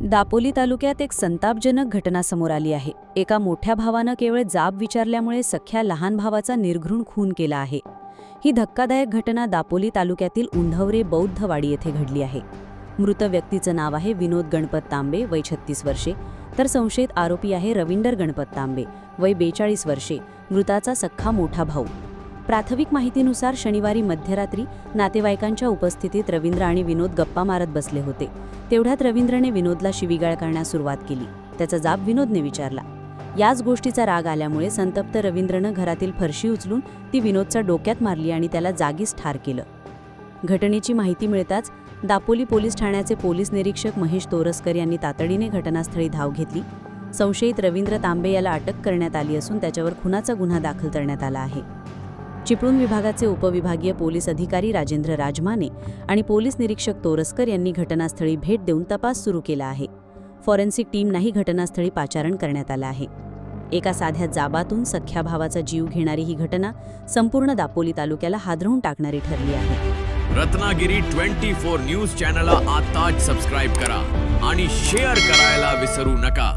दापोली तालुक्यात एक संतापजनक घटना समोर आली आहे। एका मोठ्या भावानं केवळ जाब विचारल्यामुळे सख्या लहान भावाचा निर्घृण खून केला आहे। ही धक्कादायक घटना दापोली तालुक्यातील उंधवरे बौद्धवाडी येथे घडली आहे। मृत व्यक्तीचं नाव आहे विनोद गणपत तांबे, वय 36 वर्षे, तर संशयित आरोपी आहे रविंदर गणपत तांबे, वय 42 वर्षे, मृताचा सख्खा मोठा भाऊ। प्राथमिक माहितीनुसार शनिवारी मध्यरात्री नातेवाईकांच्या उपस्थितीत रविंद्र आणि विनोद गप्पा मारत बसले होते। तेवढ्यात रविंद्रने विनोदला शिवीगाळ करण्यास सुरुवात केली। त्याचा जाब विनोदने विचारला। याच गोष्टीचा राग आल्यामुळे संतप्त रविंद्रनं घरातील फरशी उचलून ती विनोदच्या डोक्यात मारली आणि त्याला जागीच ठार केलं। घटनेची माहिती मिळताच दापोली पोलीस ठाण्याचे पोलीस निरीक्षक महेश तोरसकर यांनी तातडीने घटनास्थळी धाव घेतली। संशयित रविंद्र तांबे याला अटक करण्यात आली असून त्याच्यावर खुनाचा गुन्हा दाखल करण्यात आला आहे। चिपळूण विभागाचे उपविभागीय पोलीस अधिकारी राजेंद्र राजमाने आणि पोलीस निरीक्षक तोरसकर यांनी घटनास्थळी भेट देऊन तपास सुरू केला आहे। फॉरेन्सिक टीमनाही घटनास्थळी पाचारण करण्यात आलं आहे। एका साध्या जाबातून सख्ख्या भावाचा जीव घेणारी ही घटना संपूर्ण दापोली तालुक्याला हादरवून टाकणारी ठरली आहे। रत्नागिरी 24 न्यूज चॅनलला आताच सबस्क्राइब करा आणि शेअर करायला विसरू नका।